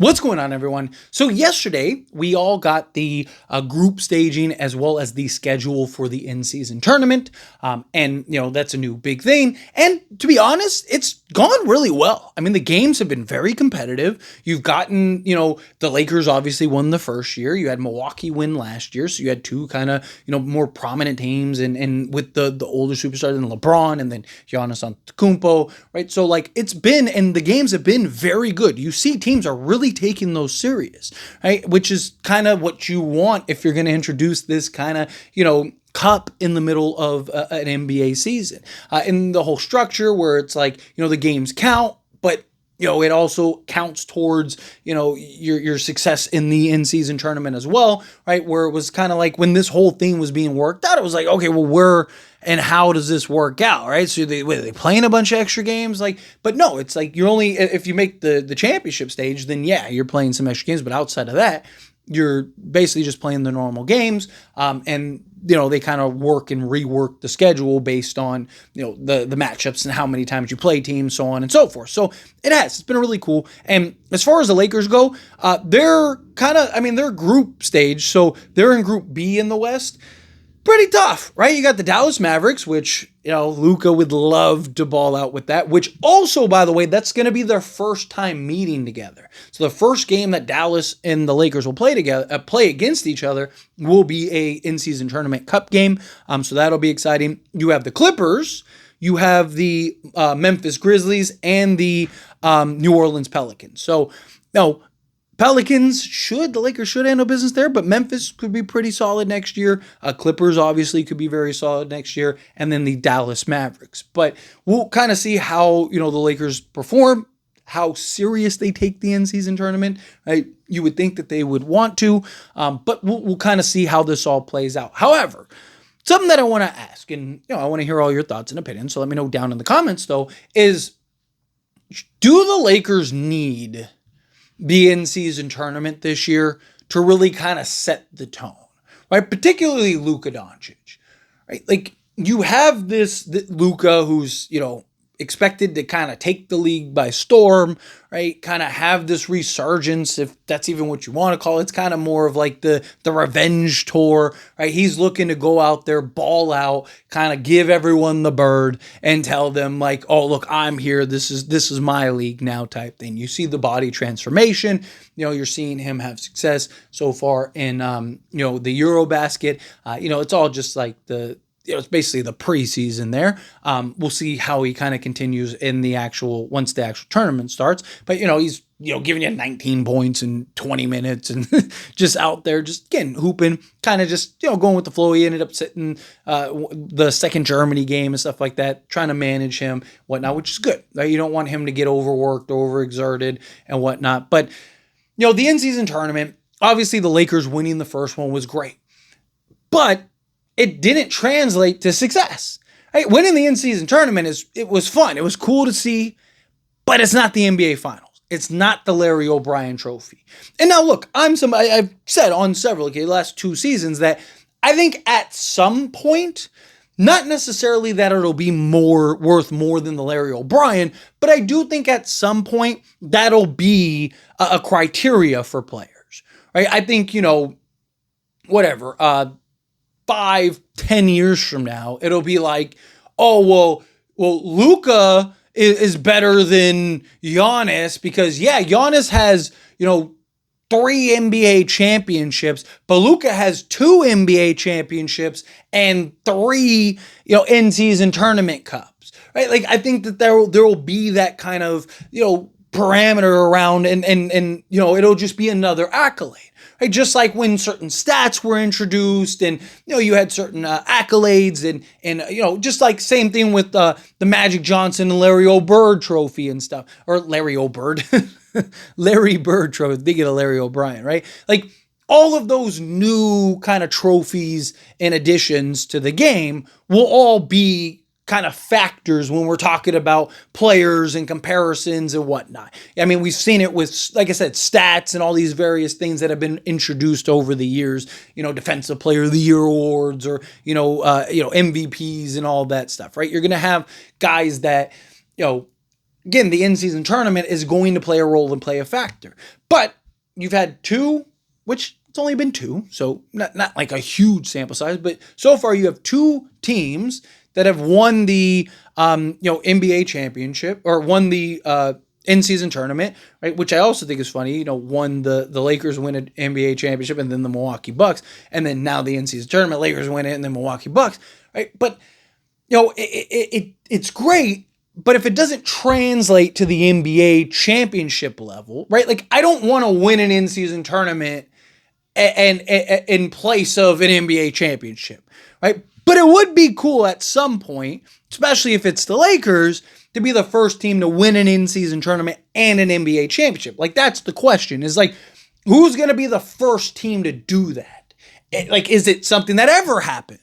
What's going on, everyone? So yesterday, we all got the group staging as well as the schedule for the in-season tournament. And, that's a new big thing. And to be honest, it's gone really well. I mean, the games have been very competitive. You've gotten, the Lakers obviously won the first year. You had Milwaukee win last year. So you had two kind of, more prominent teams and with the older superstars and LeBron and then Giannis Antetokounmpo, right? So, and the games have been very good. You see teams are really taking those serious, right? Which is kind of what you want if you're going to introduce this kind of, cup in the middle of an NBA season. In the whole structure where it's like, the games count, but it also counts towards, your success in the in-season tournament as well, right? Where it was kind of like when this whole thing was being worked out, it was like, okay, well, where and how does this work out, right? So they playing a bunch of extra games, but no, it's like you're only, if you make the championship stage, then yeah, you're playing some extra games, but outside of that, you're basically just playing the normal games, and they kind of work and rework the schedule based on the matchups and how many times you play teams, so on and so forth. So it's been really cool. And as far as the Lakers go, they're they're group stage, so they're in Group B in the West. Pretty tough, right? You got the Dallas Mavericks, which, Luka would love to ball out with that, which also, by the way, that's going to be their first time meeting together. So the first game that Dallas and the Lakers will play together, play against each other, will be a in-season tournament cup game. So that'll be exciting. You have the Clippers, you have the Memphis Grizzlies, and the New Orleans Pelicans. So, the Lakers should handle business there, but Memphis could be pretty solid next year. Clippers obviously could be very solid next year, and then the Dallas Mavericks. But we'll kind of see how, the Lakers perform, how serious they take the in-season tournament, right? You would think that they would want to, but we'll kind of see how this all plays out. However, something that I want to ask, and, I want to hear all your thoughts and opinions, so let me know down in the comments, though, is do the Lakers need the in-season tournament this year to really kind of set the tone, right? Particularly Luka Doncic, right? Like you have this Luka who's, expected to kind of take the league by storm, right? Kind of have this resurgence, if that's even what you want to call it. It's kind of more of like the revenge tour, right? He's looking to go out there, ball out, kind of give everyone the bird and tell them like, oh, look, I'm here. This is my league now type thing. You see the body transformation. You're seeing him have success so far in, the Eurobasket. It's all just like it's basically the preseason there. We'll see how he kind of continues in once the actual tournament starts. But, he's, giving you 19 points in 20 minutes and just out there, just getting hooping, kind of just, going with the flow. He ended up sitting the second Germany game and stuff like that, trying to manage him, whatnot, which is good. Right? You don't want him to get overworked, overexerted and whatnot. But, the in-season tournament, obviously the Lakers winning the first one was great. But it didn't translate to success. Right? Winning the in-season tournament it was fun. It was cool to see, but it's not the NBA Finals. It's not the Larry O'Brien Trophy. And now look, I've said on several the last 2 seasons that I think at some point, not necessarily that it'll be worth more than the Larry O'Brien, but I do think at some point that'll be a criteria for players. Right? I think, whatever, 5-10 years from now, it'll be like, oh, well, Luka is better than Giannis because, Giannis has, 3 NBA championships, but Luka has 2 NBA championships and 3, in-season tournament cups, right? Like, I think that there will be that kind of, parameter around and it'll just be another accolade. Right? Just like when certain stats were introduced and, you had certain accolades and just like same thing with the Magic Johnson and Larry O'Bird trophy and stuff, or Larry O'Bird, Larry Bird trophy, they get a Larry O'Brien, right? Like all of those new kind of trophies and additions to the game will all be kind of factors when we're talking about players and comparisons and whatnot. I mean, we've seen it with, like I said, stats and all these various things that have been introduced over the years, Defensive Player of the Year awards or, MVPs and all that stuff, right? You're going to have guys that, again, the in-season tournament is going to play a role and play a factor. But you've had two, which it's only been two, so not like a huge sample size, but so far you have two teams that have won the NBA championship or won the in-season tournament, right? Which I also think is funny. Won the Lakers win an NBA championship and then the Milwaukee Bucks, and then now the in-season tournament, Lakers win it and then Milwaukee Bucks, right? But it's great. But if it doesn't translate to the NBA championship level, right? Like I don't want to win an in-season tournament and in place of an NBA championship, right? But it would be cool at some point, especially if it's the Lakers, to be the first team to win an in-season tournament and an NBA championship. Like that's the question, is like, who's going to be the first team to do that? Like, is it something that ever happens?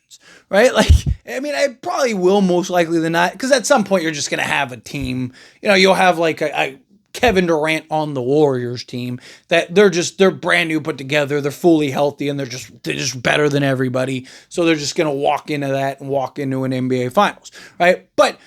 Right? Like, I mean, I probably will most likely than not, because at some point you're just going to have a team, you'll have like a Kevin Durant on the Warriors team that they're brand new put together. They're fully healthy and they're just better than everybody. So they're just going to walk into that and walk into an NBA finals. Right. But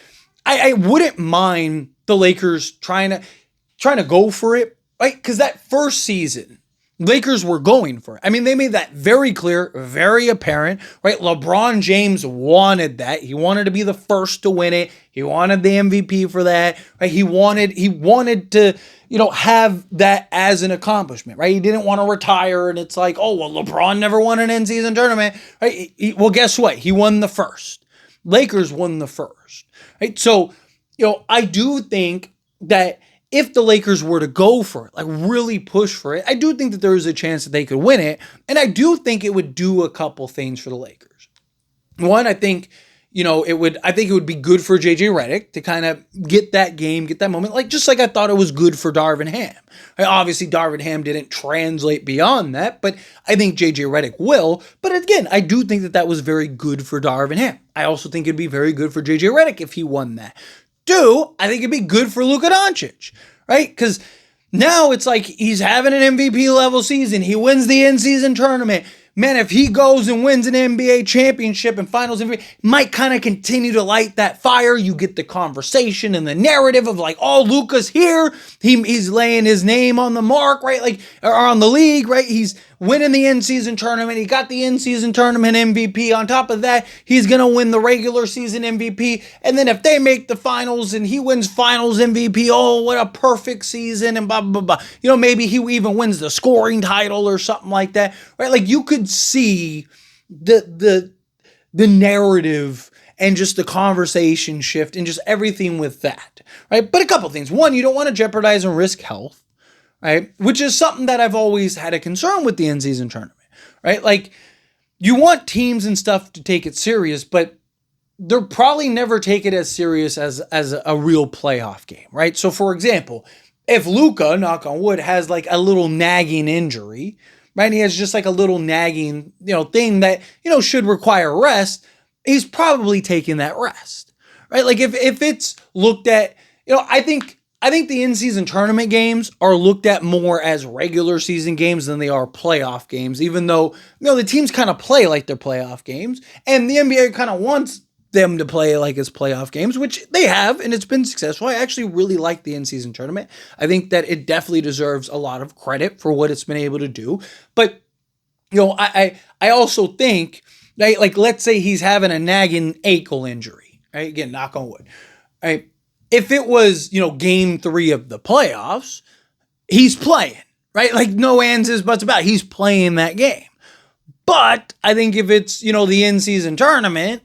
I wouldn't mind the Lakers trying to go for it. Right. Because that first season, Lakers were going for it. I mean, they made that very clear, very apparent, right? LeBron James wanted that. He wanted to be the first to win it. He wanted the MVP for that, right? He wanted to, have that as an accomplishment, right? He didn't want to retire, and it's like, oh, well, LeBron never won an in-season tournament, right? Well, guess what? He won the first. Lakers won the first, right? So, I do think that if the Lakers were to go for it, like really push for it, I do think that there is a chance that they could win it. And I do think it would do a couple things for the Lakers. One, I think, it would be good for JJ Redick to kind of get that game, get that moment. Like, just like I thought it was good for Darvin Ham. Obviously, Darvin Ham didn't translate beyond that, but I think JJ Redick will. But again, I do think that was very good for Darvin Ham. I also think it'd be very good for JJ Redick if he won that. I think it'd be good for Luka Doncic, right? Because now it's like he's having an MVP level season. He wins the in-season tournament. Man, if he goes and wins an NBA championship and finals MVP, might kind of continue to light that fire. You get the conversation and the narrative of like, oh, Luka's here. He's laying his name on the mark, right? Like, or on the league, right? He's winning the in-season tournament. He got the in-season tournament MVP. On top of that, he's going to win the regular season MVP. And then if they make the finals and he wins finals MVP, oh, what a perfect season and blah, blah, blah. Maybe he even wins the scoring title or something like that, right? Like you could see the narrative and just the conversation shift and just everything with that, right? But a couple things. One, you don't want to jeopardize and risk health, right? Which is something that I've always had a concern with the in-season tournament, right? Like you want teams and stuff to take it serious, but they'll probably never take it as serious as a real playoff game, right? So for example, if Luka, knock on wood, has like a little nagging injury, right? He has just like a little nagging, thing that, should require rest. He's probably taking that rest, right? Like if it's looked at, I think the in-season tournament games are looked at more as regular season games than they are playoff games, even though, the teams kind of play like they're playoff games, and the NBA kind of wants them to play like it's playoff games, which they have, and it's been successful. I actually really like the in-season tournament. I think that it definitely deserves a lot of credit for what it's been able to do. But, I also think, right, like let's say he's having a nagging ankle injury, right? Again, knock on wood, right? If it was, game 3 of the playoffs, he's playing, right? Like no ands, ifs, buts about it. He's playing that game. But I think if it's, the in-season tournament,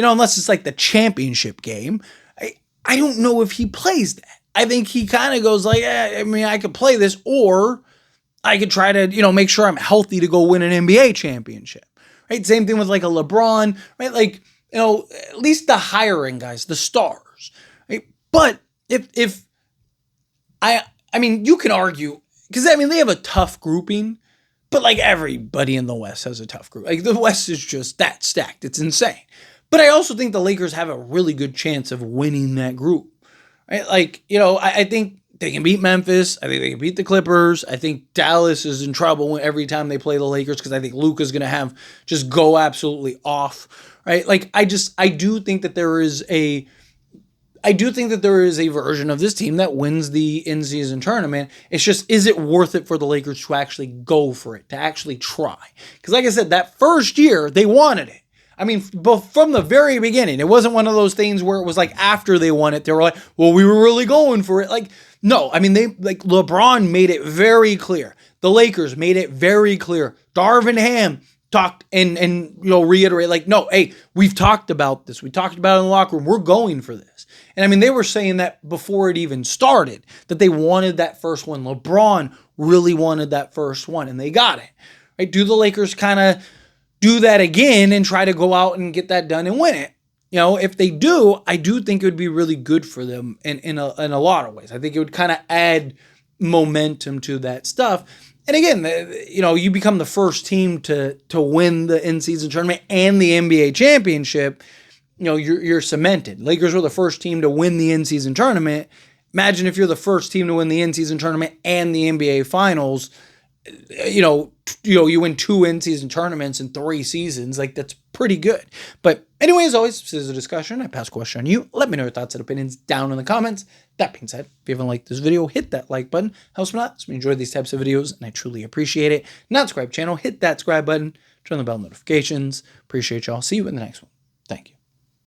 unless it's like the championship game, I don't know if he plays that. I think he kind of goes like, I could play this, or I could try to, make sure I'm healthy to go win an NBA championship, right? Same thing with like a LeBron, right? Like, at least the higher end guys, the stars, right? But if you can argue, because they have a tough grouping, but like everybody in the West has a tough group. Like the West is just that stacked. It's insane. But I also think the Lakers have a really good chance of winning that group, right? Like, I think they can beat Memphis. I think they can beat the Clippers. I think Dallas is in trouble every time they play the Lakers because I think Luka's going to just go absolutely off, right? Like, I do think that there is a I do think that there is a version of this team that wins the in-season tournament. It's just, is it worth it for the Lakers to actually go for it, to actually try? Because like I said, that first year, they wanted it. I mean, from the very beginning, it wasn't one of those things where it was like after they won it, they were like, well, we were really going for it. Like, no, I mean, LeBron made it very clear. The Lakers made it very clear. Darvin Ham talked and reiterate, like, no, hey, we've talked about this. We talked about it in the locker room. We're going for this. And I mean, they were saying that before it even started, that they wanted that first one. LeBron really wanted that first one, and they got it. Right? Do the Lakers kind of do that again and try to go out and get that done and win it? If they do, I do think it would be really good for them in a lot of ways. I think it would kind of add momentum to that stuff. And again, you become the first team to win the in-season tournament and the NBA championship. You're cemented. Lakers were the first team to win the in-season tournament. Imagine if you're the first team to win the in-season tournament and the NBA finals. You win 2 in-season tournaments in 3 seasons. Like, that's pretty good. But anyway, as always, this is a discussion. I pass a question on you. Let me know your thoughts and opinions down in the comments. That being said, if you haven't liked this video, hit that like button. Helps me out. So we enjoy these types of videos, and I truly appreciate it. Not subscribe channel, hit that subscribe button. Turn on the bell notifications. Appreciate y'all. See you in the next one. Thank you.